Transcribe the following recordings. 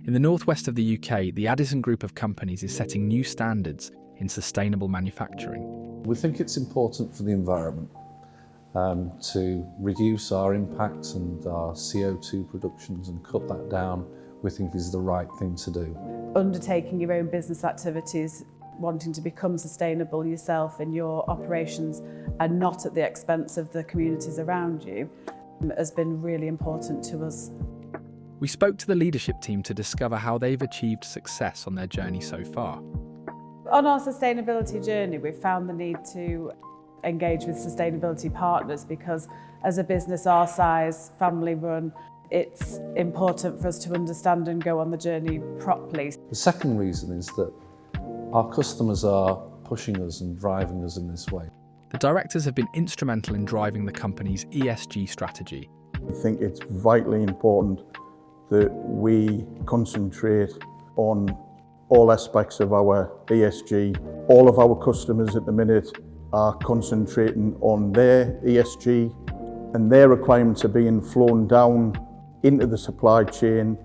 In the northwest of the UK, the Addison group of companies is setting new standards in sustainable manufacturing. We think it's important for the environment to reduce our impacts and our CO2 productions and cut that down. We think is the right thing to do. Undertaking your own business activities, wanting to become sustainable yourself in your operations and not at the expense of the communities around you has been really important to us. We spoke to the leadership team to discover how they've achieved success on their journey so far. On our sustainability journey, we've found the need to engage with sustainability partners because as a business our size, family run, it's important for us to understand and go on the journey properly. The second reason is that our customers are pushing us and driving us in this way. The directors have been instrumental in driving the company's ESG strategy. I think it's vitally important that we concentrate on all aspects of our ESG. All of our customers at the minute are concentrating on their ESG and their requirements are being flown down into the supply chain.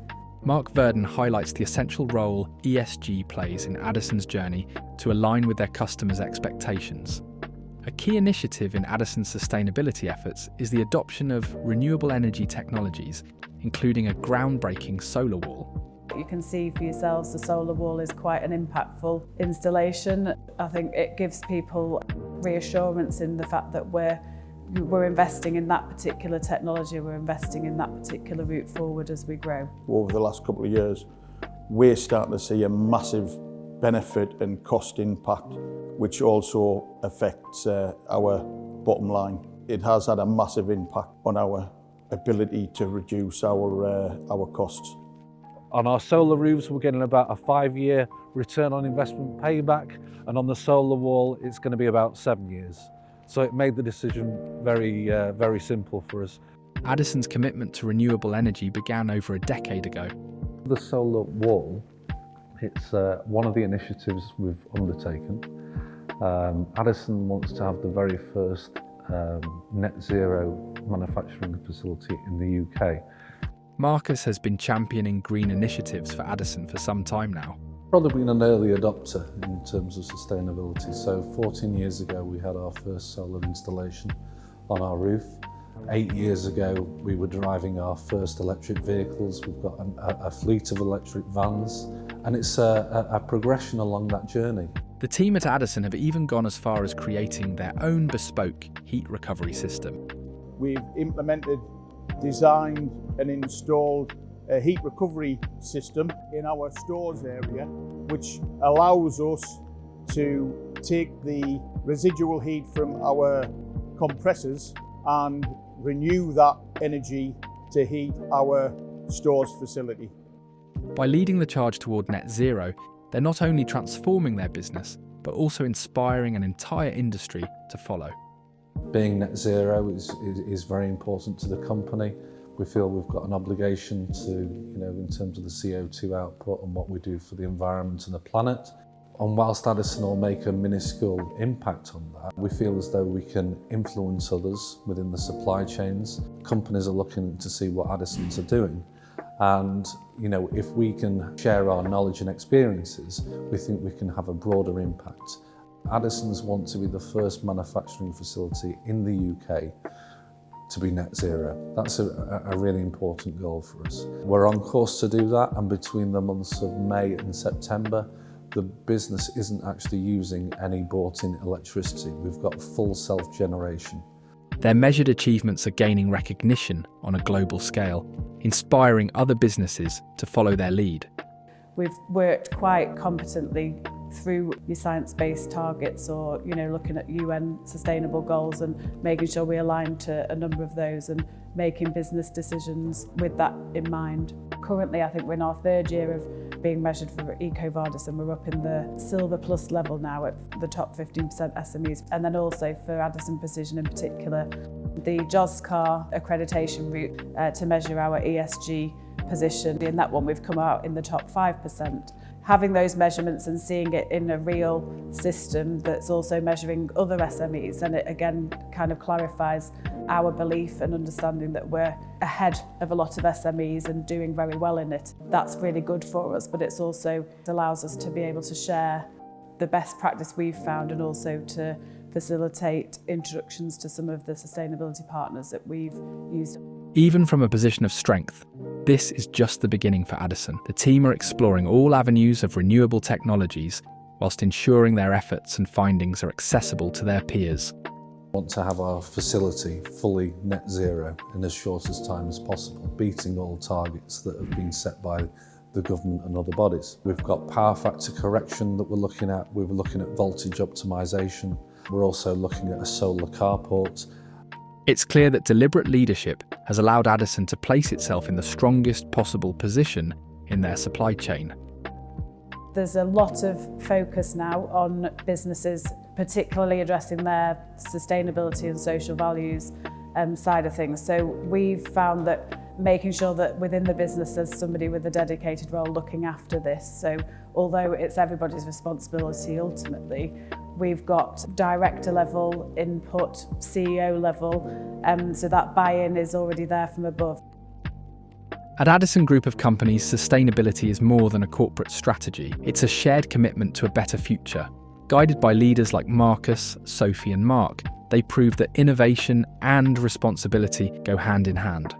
Mark Verdon highlights the essential role ESG plays in Addison's journey to align with their customers' expectations. A key initiative in Addison's sustainability efforts is the adoption of renewable energy technologies, including a groundbreaking solar wall. You can see for yourselves the solar wall is quite an impactful installation. I think it gives people reassurance in the fact that we're investing in that particular technology, we're investing in that particular route forward as we grow. Over the last couple of years, we're starting to see a massive benefit and cost impact, which also affects our bottom line. It has had a massive impact on our ability to reduce our costs. On our solar roofs, we're getting about a 5-year return on investment payback, and on the solar wall, it's going to be about 7 years. So it made the decision very simple for us. Addison's commitment to renewable energy began over a decade ago. The solar wall, it's one of the initiatives we've undertaken. Addison wants to have the very first net zero manufacturing facility in the UK. Marcus has been championing green initiatives for Addison for some time now. Probably been an early adopter in terms of sustainability. So 14 years ago we had our first solar installation on our roof. 8 years ago we were driving our first electric vehicles. We've got a fleet of electric vans, and it's a progression along that journey. The team at Addison have even gone as far as creating their own bespoke heat recovery system. We've implemented, designed and installed a heat recovery system in our stores area, which allows us to take the residual heat from our compressors and renew that energy to heat our stores facility. By leading the charge toward net zero, they're not only transforming their business, but also inspiring an entire industry to follow. Being net zero is very important to the company. We feel we've got an obligation to, in terms of the CO2 output and what we do for the environment and the planet. And whilst Addison will make a minuscule impact on that, we feel as though we can influence others within the supply chains. Companies are looking to see what Addisons are doing. And, if we can share our knowledge and experiences, we think we can have a broader impact. Addisons want to be the first manufacturing facility in the UK to be net zero. That's a really important goal for us. We're on course to do that, and between the months of May and September, the business isn't actually using any bought-in electricity. We've got full self-generation. Their measured achievements are gaining recognition on a global scale, inspiring other businesses to follow their lead. We've worked quite competently through your science-based targets or, looking at UN sustainable goals and making sure we align to a number of those and making business decisions with that in mind. Currently, I think we're in our 3rd year of being measured for EcoVadis, and we're up in the Silver Plus level now at the top 15% SMEs. And then also for Addison Precision in particular, the JOSCAR accreditation route to measure our ESG position. In that one, we've come out in the top 5%. having those measurements and seeing it in a real system that's also measuring other SMEs, and it again kind of clarifies our belief and understanding that we're ahead of a lot of SMEs and doing very well in it. That's really good for us, but it also allows us to be able to share the best practice we've found and also to facilitate introductions to some of the sustainability partners that we've used. Even from a position of strength, this is just the beginning for Addison. The team are exploring all avenues of renewable technologies whilst ensuring their efforts and findings are accessible to their peers. We want to have our facility fully net zero in as short as time as possible, beating all targets that have been set by the government and other bodies. We've got power factor correction that we're looking at. We're looking at voltage optimization. We're also looking at a solar carport. It's clear that deliberate leadership has allowed Addison to place itself in the strongest possible position in their supply chain. There's a lot of focus now on businesses, particularly addressing their sustainability and social values side of things. So we've found that making sure that within the business there's somebody with a dedicated role looking after this. So although it's everybody's responsibility ultimately, we've got director level input, CEO level, so that buy-in is already there from above. At Addison Group of Companies, sustainability is more than a corporate strategy. It's a shared commitment to a better future. Guided by leaders like Marcus, Sophie and Mark, they prove that innovation and responsibility go hand in hand.